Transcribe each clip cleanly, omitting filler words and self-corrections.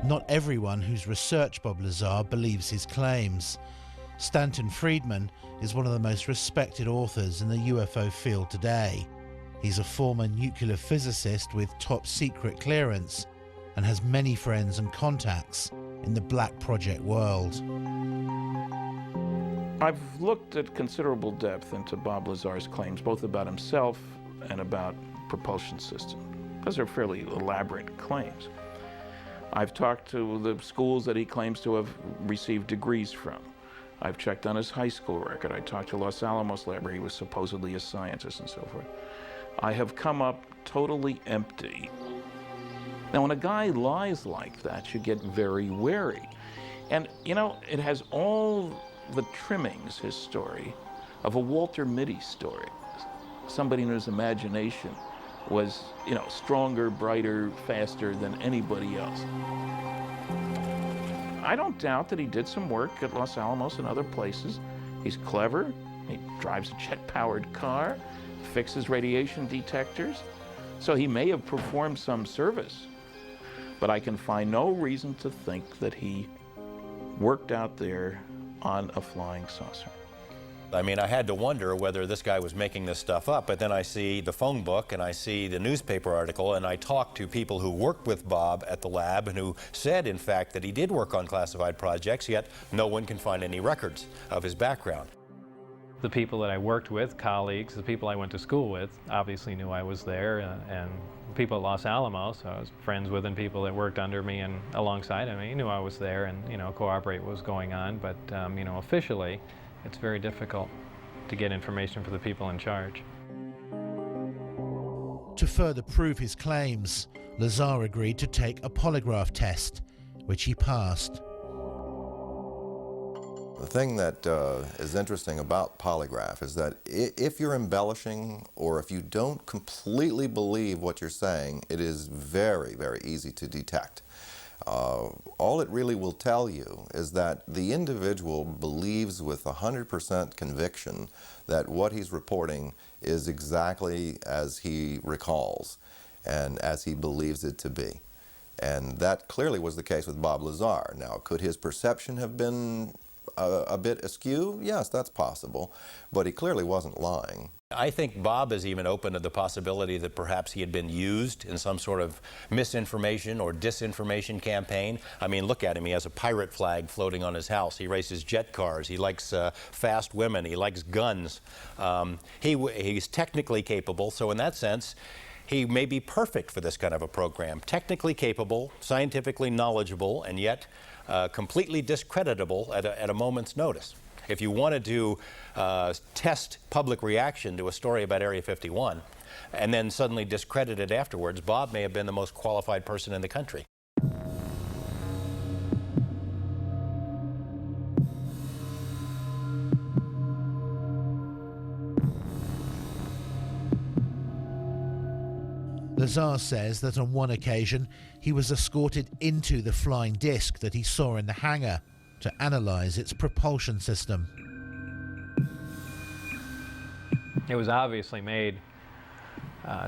Not everyone who's researched Bob Lazar believes his claims. Stanton Friedman is one of the most respected authors in the UFO field today. He's a former nuclear physicist with top secret clearance and has many friends and contacts in the Black Project world. I've looked at considerable depth into Bob Lazar's claims, both about himself and about propulsion system. Those are fairly elaborate claims. I've talked to the schools that he claims to have received degrees from. I've checked on his high school record. I talked to Los Alamos Lab, where he was supposedly a scientist and so forth. I have come up totally empty. Now, when a guy lies like that, you get very wary. And, you know, it has all the trimmings, his story, of a Walter Mitty story. Somebody in whose imagination was, you know, stronger, brighter, faster than anybody else. I don't doubt that he did some work at Los Alamos and other places. He's clever, he drives a jet-powered car, fixes radiation detectors, so he may have performed some service. But I can find no reason to think that he worked out there on a flying saucer. I mean, I had to wonder whether this guy was making this stuff up, but then I see the phone book and I see the newspaper article, and I talked to people who worked with Bob at the lab and who said, in fact, that he did work on classified projects, yet no one can find any records of his background. The people that I worked with, colleagues, the people I went to school with, obviously knew I was there, and people at Los Alamos, I was friends with, and people that worked under me and alongside of me knew I was there and, you know, cooperate what was going on. But, you know, officially, it's very difficult to get information for the people in charge. To further prove his claims, Lazar agreed to take a polygraph test, which he passed. The thing that is interesting about polygraph is that if you're embellishing or if you don't completely believe what you're saying, it is very, very easy to detect. All it really will tell you is that the individual believes with 100% conviction that what he's reporting is exactly as he recalls and as he believes it to be. And that clearly was the case with Bob Lazar. Now, could his perception have been a bit askew? Yes, that's possible, but he clearly wasn't lying. I think Bob is even open to the possibility that perhaps he had been used in some sort of misinformation or disinformation campaign. I mean, look at him. He has a pirate flag floating on his house. He races jet cars. He likes fast women. He likes guns. He's technically capable, so in that sense, he may be perfect for this kind of a program. Technically capable, scientifically knowledgeable, and yet completely discreditable at a moment's notice. If you wanted to test public reaction to a story about Area 51 and then suddenly discredit it afterwards, Bob may have been the most qualified person in the country. Lazar says that on one occasion he was escorted into the flying disc that he saw in the hangar to analyze its propulsion system. It was obviously made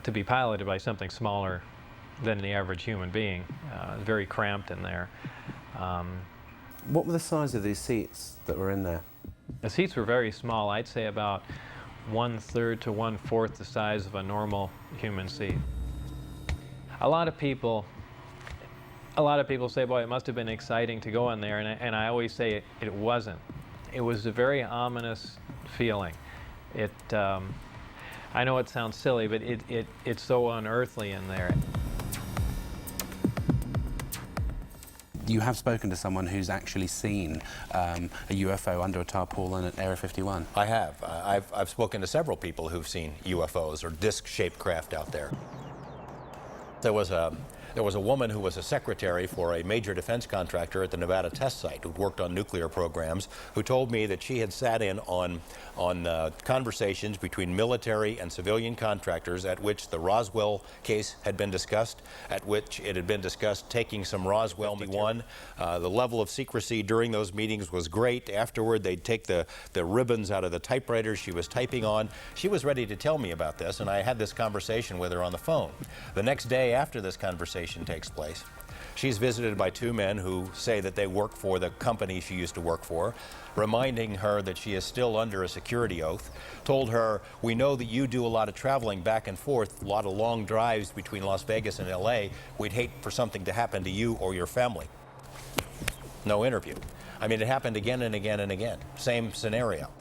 to be piloted by something smaller than the average human being. It was very cramped in there. What were the size of these seats that were in there? The seats were very small. I'd say about 1/3 to 1/4 the size of a normal human seat. A lot of people say, boy, it must have been exciting to go in there, and I always say it wasn't. It was a very ominous feeling. I know it sounds silly, but it's so unearthly in there. You have spoken to someone who's actually seen a UFO under a tarpaulin at Area 51? I have. I've spoken to several people who've seen UFOs or disc-shaped craft out there. There was a woman who was a secretary for a major defense contractor at the Nevada test site who'd worked on nuclear programs, who told me that she had sat in on conversations between military and civilian contractors at which the Roswell case had been discussed, at which it had been discussed taking some Roswell 51. The level of secrecy during those meetings was great. Afterward, they'd take the ribbons out of the typewriters she was typing on. She was ready to tell me about this, and I had this conversation with her on the phone. The next day after this conversation takes place, She's visited by two men who say that they work for the company she used to work for, reminding her that she is still under a security oath, told her, "We know that you do a lot of traveling back and forth, a lot of long drives between Las Vegas and LA. We'd hate for something to happen to you or your family." No interview. I mean, it happened again and again and again. Same scenario.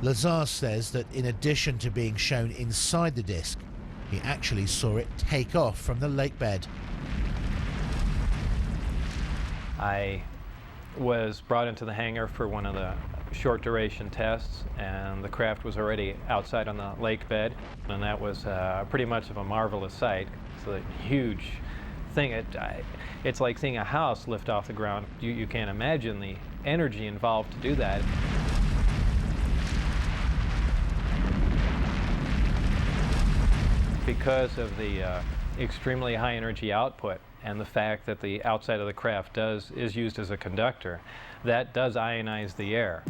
Lazar says that in addition to being shown inside the disc, he actually saw it take off from the lake bed. I was brought into the hangar for one of the short duration tests, and the craft was already outside on the lake bed, and that was pretty much of a marvelous sight. It's a huge thing. It's like seeing a house lift off the ground. You can't imagine the energy involved to do that. Because of the extremely high energy output and the fact that the outside of the craft is used as a conductor, that does ionize the air.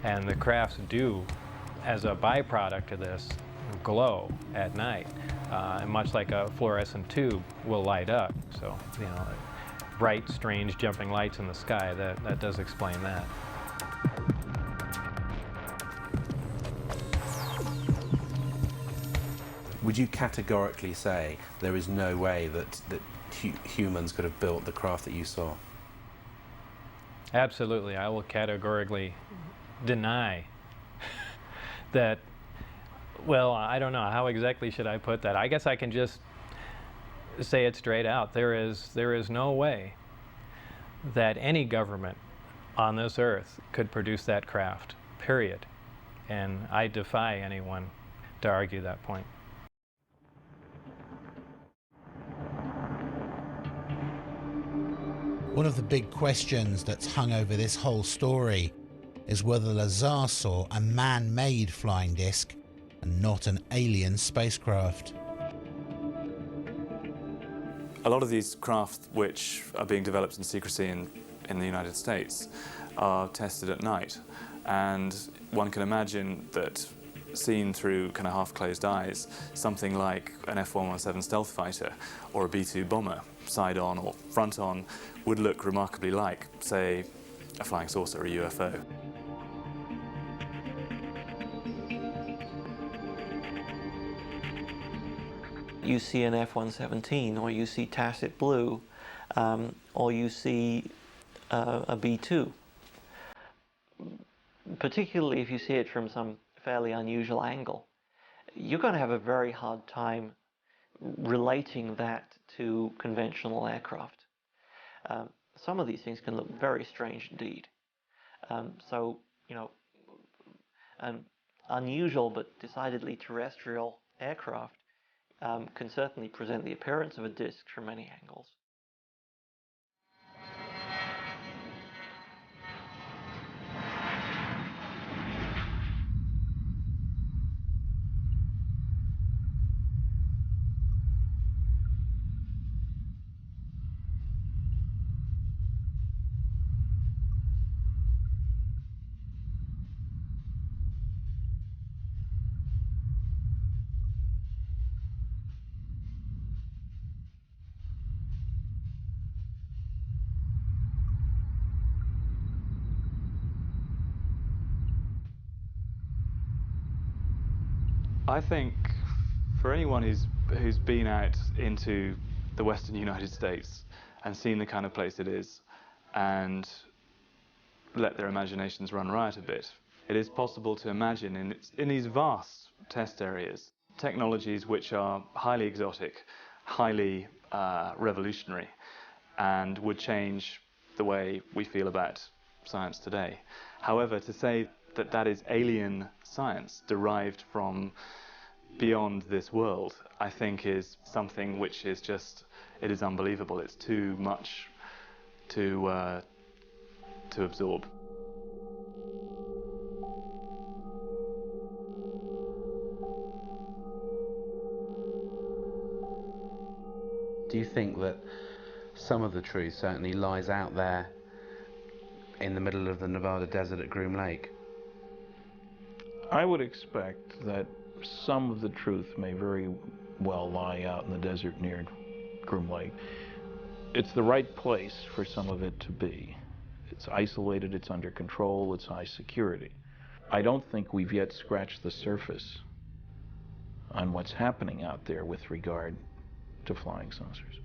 And the crafts do, as a byproduct of this, glow at night, and much like a fluorescent tube will light up. So, you know, bright, strange jumping lights in the sky, that does explain that. Would you categorically say there is no way that humans could have built the craft that you saw? Absolutely. I will categorically deny that. Well, I don't know. How exactly should I put that? I guess I can just say it straight out. There is no way that any government on this earth could produce that craft, period. And I defy anyone to argue that point. One of the big questions that's hung over this whole story is whether Lazar saw a man-made flying disc and not an alien spacecraft. A lot of these craft which are being developed in secrecy in the United States are tested at night, and one can imagine that seen through kind of half-closed eyes, something like an F-117 stealth fighter or a B-2 bomber, side-on or front-on, would look remarkably like, say, a flying saucer or a UFO. You see an F-117, or you see tacit blue, or you see a B-2. Particularly if you see it from some fairly unusual angle, you're going to have a very hard time relating that to conventional aircraft. Some of these things can look very strange indeed. So, you know, an unusual but decidedly terrestrial aircraft can certainly present the appearance of a disk from many angles. I think for anyone who's been out into the western United States and seen the kind of place it is and let their imaginations run riot a bit, it is possible to imagine in these vast test areas technologies which are highly exotic, highly revolutionary, and would change the way we feel about science today. However, to say that that is alien science derived from beyond this world, I think is something which is just, it is unbelievable. It's too much to absorb. Do you think that some of the truth certainly lies out there in the middle of the Nevada desert at Groom Lake? I would expect that some of the truth may very well lie out in the desert near Groom Lake. It's the right place for some of it to be. It's isolated, it's under control, it's high security. I don't think we've yet scratched the surface on what's happening out there with regard to flying saucers.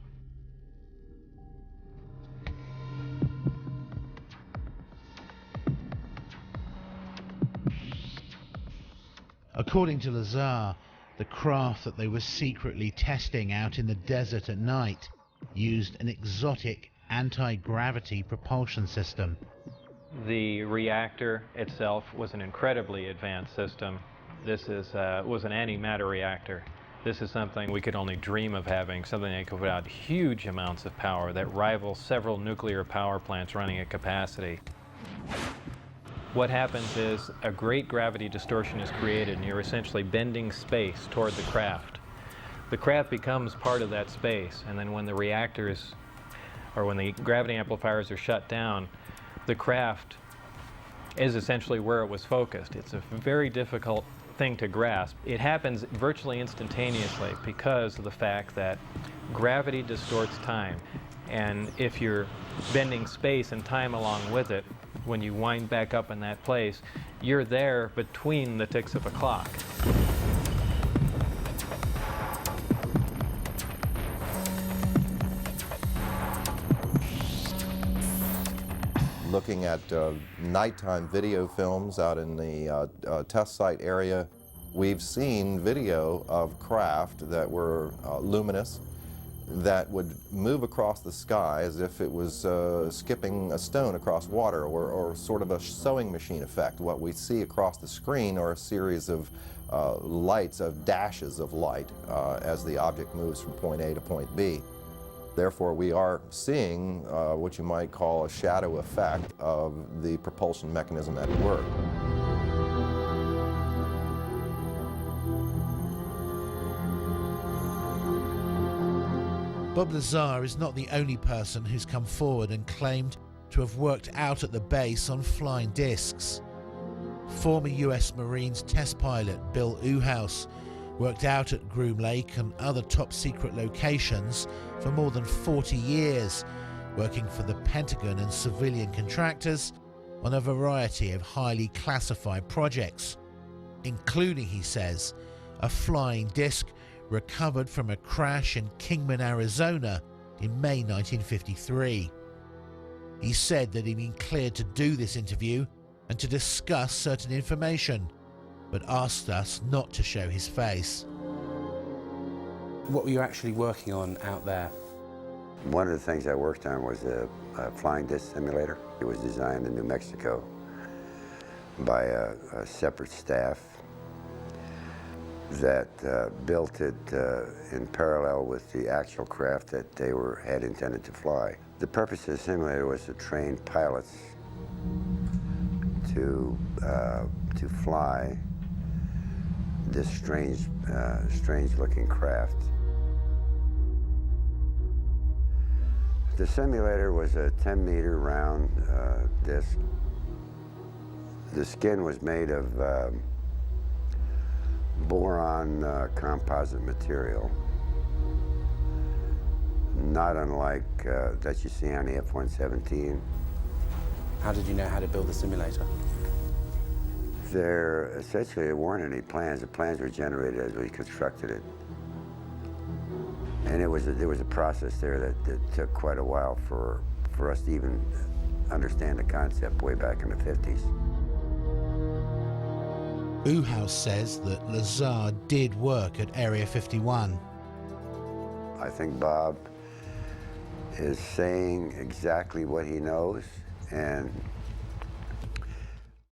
According to Lazar, the craft that they were secretly testing out in the desert at night used an exotic anti-gravity propulsion system. The reactor itself was an incredibly advanced system. This was an antimatter reactor. This is something we could only dream of having, something that could put out huge amounts of power that rivals several nuclear power plants running at capacity. What happens is a great gravity distortion is created and you're essentially bending space toward the craft. The craft becomes part of that space, and then when the reactors, or when the gravity amplifiers are shut down, the craft is essentially where it was focused. It's a very difficult thing to grasp. It happens virtually instantaneously because of the fact that gravity distorts time. And if you're bending space and time along with it, when you wind back up in that place, you're there between the ticks of a clock. Looking at nighttime video films out in the test site area, we've seen video of craft that were luminous, that would move across the sky as if it was skipping a stone across water, or sort of a sewing machine effect. What we see across the screen are a series of lights, of dashes of light, as the object moves from point A to point B. Therefore, we are seeing what you might call a shadow effect of the propulsion mechanism at work. Bob Lazar is not the only person who's come forward and claimed to have worked out at the base on flying discs. Former US Marines test pilot Bill Uhouse worked out at Groom Lake and other top-secret locations for more than 40 years, working for the Pentagon and civilian contractors on a variety of highly classified projects, including, he says, a flying disc recovered from a crash in Kingman, Arizona in May 1953. He said that he'd been cleared to do this interview and to discuss certain information, but asked us not to show his face. What were you actually working on out there? One of the things I worked on was a flying disc simulator. It was designed in New Mexico by a separate staff that built it in parallel with the actual craft that they had intended to fly. The purpose of the simulator was to train pilots to fly this strange-looking craft. The simulator was a 10-meter round disc. The skin was made of boron composite material, not unlike that you see on the F-117. How did you know how to build the simulator? There weren't any plans. The plans were generated as we constructed it. And there was a process there that took quite a while for us to even understand the concept way back in the 50s. Uhouse says that Lazar did work at Area 51. I think Bob is saying exactly what he knows, and